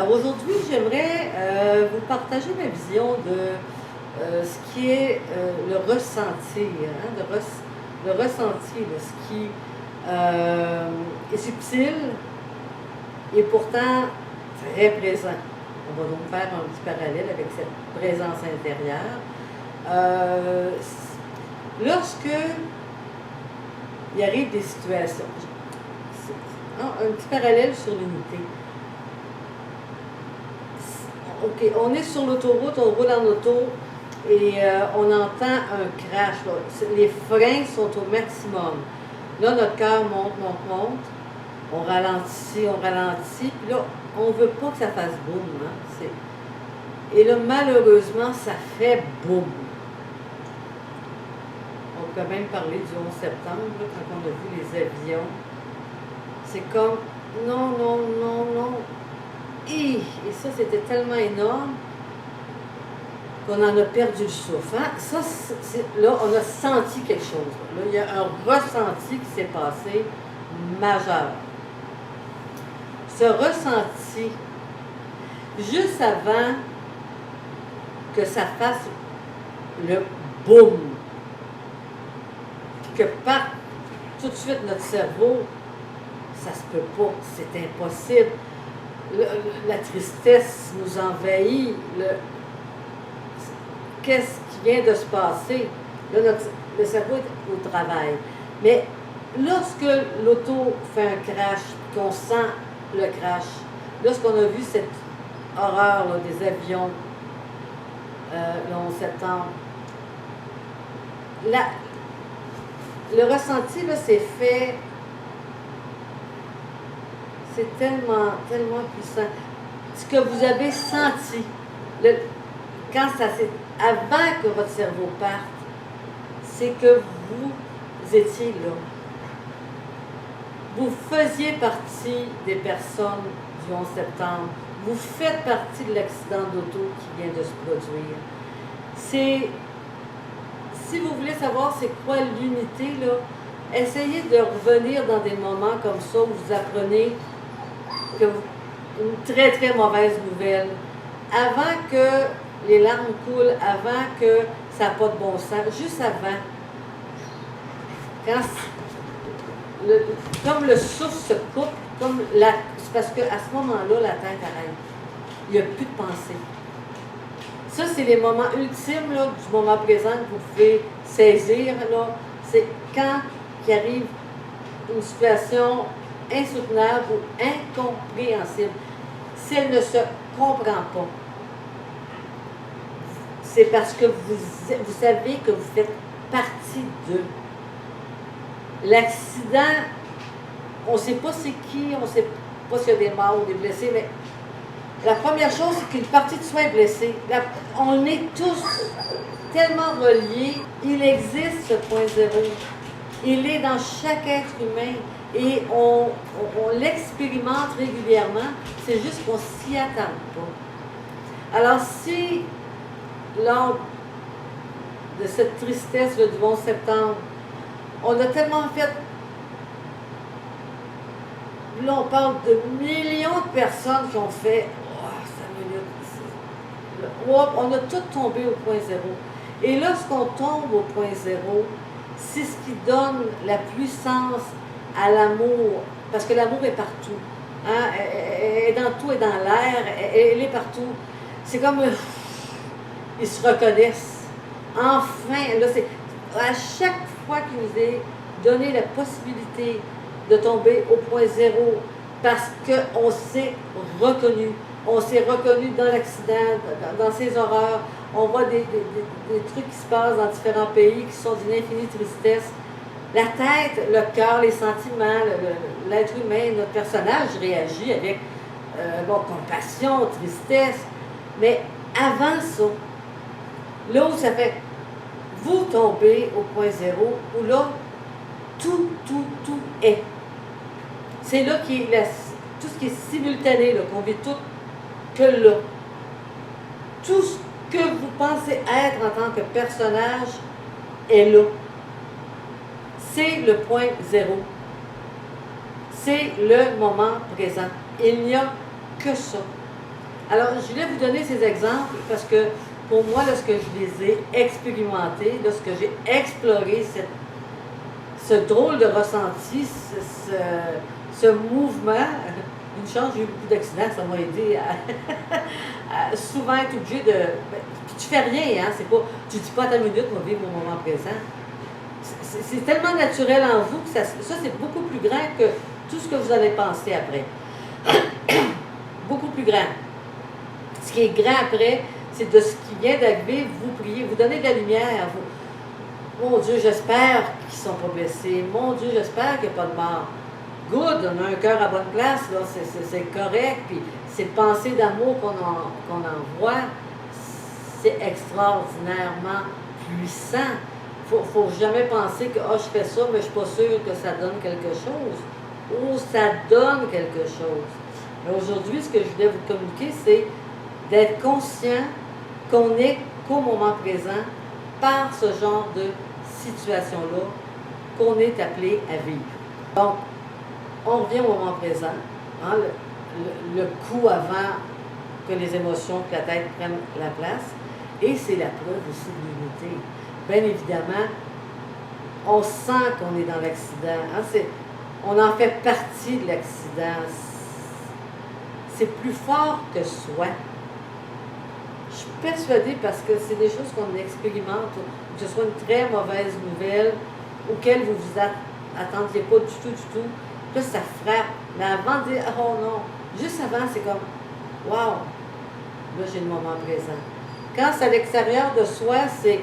Alors aujourd'hui, j'aimerais vous partager ma vision de ce qui est le ressenti, hein, le ressenti, là, ce qui est subtil et pourtant très présent. On va donc faire un petit parallèle avec cette présence intérieure. Lorsque il arrive des situations, un petit parallèle sur l'unité. OK, on est sur l'autoroute, on roule en auto et on entend un crash. Là. Les freins sont au maximum. Là, notre cœur monte, monte, monte. On ralentit. Puis là, on ne veut pas que ça fasse boum. Hein? Et là, malheureusement, ça fait boum. On peut même parler du 11 septembre, là, quand on a vu les avions. C'est comme, non, non, non, non. Et ça, c'était tellement énorme qu'on en a perdu le souffle. Hein? Ça, là, on a senti quelque chose. Là, il y a un ressenti qui s'est passé majeur. Ce ressenti, juste avant que ça fasse le boum, que part tout de suite notre cerveau, ça se peut pas, c'est impossible. La tristesse nous envahit. Qu'est-ce qui vient de se passer? Là, le cerveau est au travail. Mais lorsque l'auto fait un crash, qu'on sent le crash, lorsqu'on a vu cette horreur là, des avions le 11 septembre, le ressenti, là, c'est fait. C'est tellement, tellement puissant. Ce que vous avez senti, quand ça s'est, avant que votre cerveau parte, c'est que vous étiez là. Vous faisiez partie des personnes du 11 septembre. Vous faites partie de l'accident d'auto qui vient de se produire. Si vous voulez savoir c'est quoi l'unité, là, essayez de revenir dans des moments comme ça où vous apprenez une très très mauvaise nouvelle, avant que les larmes coulent, avant que ça n'a pas de bon sens, juste avant, comme le souffle se coupe, c'est parce qu'à ce moment-là, la tête arrête. Il n'y a plus de pensée. Ça, c'est les moments ultimes là, du moment présent que vous pouvez saisir. C'est quand il arrive une situation insoutenable ou incompréhensible. Si elle ne se comprend pas, c'est parce que vous savez que vous faites partie d'eux. L'accident, on ne sait pas c'est qui, on ne sait pas s'il y a des morts ou des blessés, mais la première chose, c'est qu'une partie de soi est blessée. On est tous tellement reliés. Il existe ce point zéro. Il est dans chaque être humain. Et on l'expérimente régulièrement, c'est juste qu'on ne s'y attend pas. Alors si, lors de cette tristesse là, du 11 septembre, on a tellement fait, là on parle de millions de personnes qui ont fait, on a tout tombé au point zéro. Et lorsqu'on tombe au point zéro, c'est ce qui donne la puissance à l'amour, parce que l'amour est partout. Hein? Elle est dans tout, elle est dans l'air, elle est partout. C'est comme ils se reconnaissent. Enfin, là, c'est à chaque fois qu'il nous est donné la possibilité de tomber au point zéro, parce qu'on s'est reconnu. On s'est reconnu dans l'accident, dans ces horreurs. On voit des trucs qui se passent dans différents pays qui sont d'une infinie tristesse. La tête, le cœur, les sentiments, l'être humain, notre personnage réagit avec compassion, tristesse. Mais avant ça, là où ça fait, vous tombez au point zéro, où là, tout est. C'est là qui est tout ce qui est simultané, là, qu'on vit tout que là. Tout ce que vous pensez être en tant que personnage est là. C'est le point zéro. C'est le moment présent. Il n'y a que ça. Alors, je voulais vous donner ces exemples parce que pour moi, lorsque je les ai expérimentés, lorsque j'ai exploré ce drôle de ressenti, ce mouvement, une chance, j'ai eu beaucoup d'accidents, ça m'a aidé à souvent être obligé de... Puis tu fais rien, hein, c'est pas... Tu dis pas à ta minute, on va vivre mon moment présent. C'est tellement naturel en vous que ça c'est beaucoup plus grand que tout ce que vous allez penser après. Beaucoup plus grand. Ce qui est grand après, c'est de ce qui vient d'arriver, vous priez, vous donnez de la lumière. Mon Dieu, j'espère qu'ils ne sont pas blessés. Mon Dieu, j'espère qu'il n'y a pas de mort. Good, on a un cœur à bonne place, là, c'est correct. Puis ces pensées d'amour qu'on envoie, c'est extraordinairement puissant. Faut jamais penser que je fais ça, mais je ne suis pas sûre que ça donne quelque chose. Ou ça donne quelque chose. Mais aujourd'hui, ce que je voulais vous communiquer, c'est d'être conscient qu'on est qu'au moment présent par ce genre de situation-là qu'on est appelé à vivre. Donc, on revient au moment présent, hein, le coup avant que les émotions, que la tête prenne la place, et c'est la preuve aussi de l'unité. Bien évidemment, on sent qu'on est dans l'accident. Hein, on en fait partie de l'accident. C'est plus fort que soi. Je suis persuadée, parce que c'est des choses qu'on expérimente, que ce soit une très mauvaise nouvelle, auquel vous vous attendiez pas du tout. Là, ça frappe. Mais avant de dire, oh non, juste avant, c'est comme, wow, là, j'ai le moment présent. Quand c'est à l'extérieur de soi, c'est,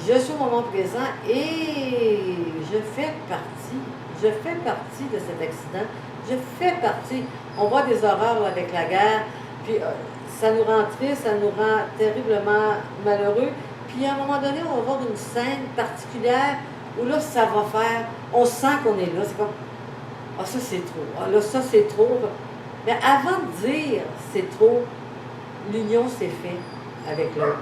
je suis au moment présent et je fais partie de cet accident. Je fais partie. On voit des horreurs avec la guerre, puis ça nous rend triste, ça nous rend terriblement malheureux. Puis à un moment donné, on va voir une scène particulière où là, ça va faire, on sent qu'on est là. C'est comme, ah, ça c'est trop, ah là, ça c'est trop. Mais avant de dire c'est trop, l'union s'est faite avec l'autre.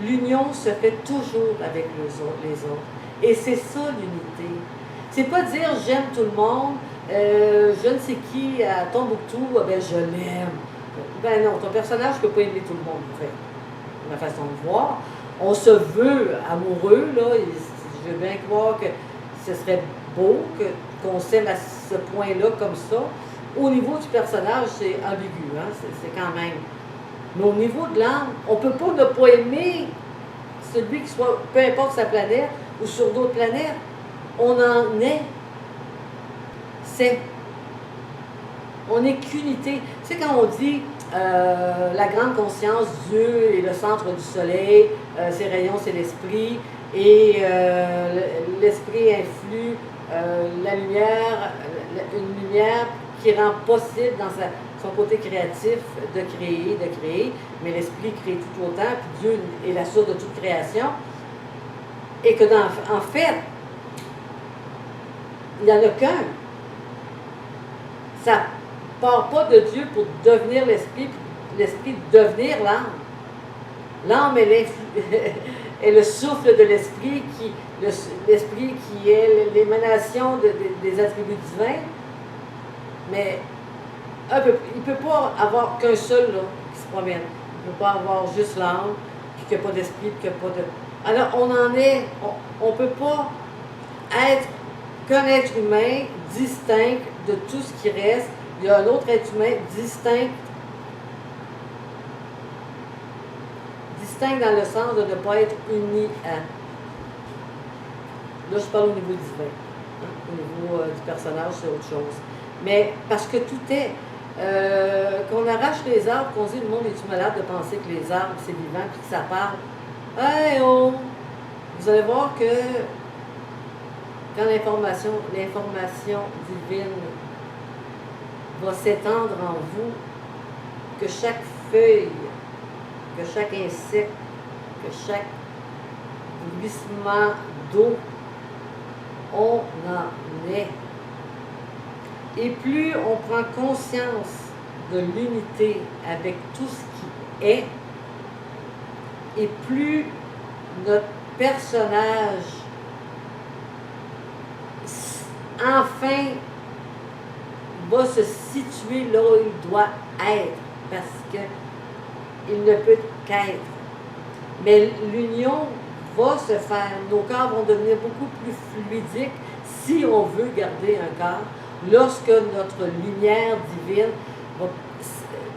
L'union se fait toujours avec les autres. Et c'est ça l'unité. C'est pas dire j'aime tout le monde, je ne sais qui à Tombouctou, ben je l'aime. Ben non, ton personnage ne peut pas aimer tout le monde, en fait. Ma façon de voir. On se veut amoureux, là, et je veux bien croire que ce serait beau qu'on s'aime à ce point-là comme ça. Au niveau du personnage, c'est ambigu, hein, c'est quand même. Mais au niveau de l'âme, on ne peut pas ne pas aimer celui qui soit, peu importe sa planète ou sur d'autres planètes, on en est. On n'est qu'unité. Tu sais, quand on dit la grande conscience, Dieu est le centre du soleil, ses rayons, c'est l'esprit, et l'esprit influe la lumière, une lumière qui rend possible dans son côté créatif de créer, mais l'esprit crée tout autant, puis Dieu est la source de toute création, et que en fait, il n'y en a qu'un. Ça ne part pas de Dieu pour devenir l'esprit, puis l'esprit devenir l'âme. L'âme est le souffle de l'esprit, l'esprit qui est l'émanation des attributs divins, mais il ne peut pas avoir qu'un seul là, qui se promène. Il ne peut pas avoir juste l'âme, puis qu'il n'y a pas d'esprit, puis qu'il n'y a pas de... Alors, on ne peut pas être qu'un être humain distinct de tout ce qui reste. Il y a un autre être humain distinct dans le sens de ne pas être uni à. Là, je parle au niveau divin. Hein? Au niveau du personnage, c'est autre chose. Mais parce que tout est... qu'on arrache les arbres, qu'on dit le monde est-tu malade de penser que les arbres, c'est vivant, puis que ça parle. Hey oh! Vous allez voir que quand l'information divine va s'étendre en vous, que chaque feuille, que chaque insecte, que chaque glissement d'eau, on en est. Et plus on prend conscience de l'unité avec tout ce qui est, et plus notre personnage enfin va se situer là où il doit être. parce qu'il ne peut qu'être. Mais l'union va se faire, nos corps vont devenir beaucoup plus fluidiques si on veut garder un corps, lorsque notre lumière divine va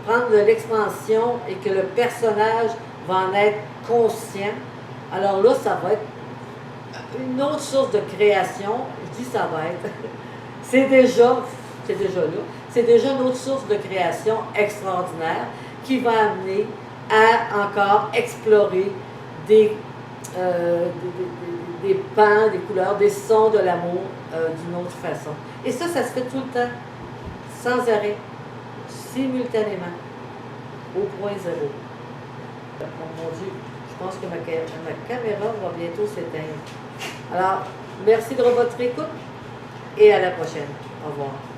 prendre de l'expansion et que le personnage va en être conscient. Alors là, ça va être une autre source de création. Je dis ça va être. C'est déjà là. C'est déjà une autre source de création extraordinaire qui va amener à encore explorer des pans, des couleurs, des sons de l'amour d'une autre façon. Et ça se fait tout le temps, sans arrêt, simultanément, au point zéro. Oh mon Dieu, je pense que ma caméra va bientôt s'éteindre. Alors, merci de votre écoute et à la prochaine. Au revoir.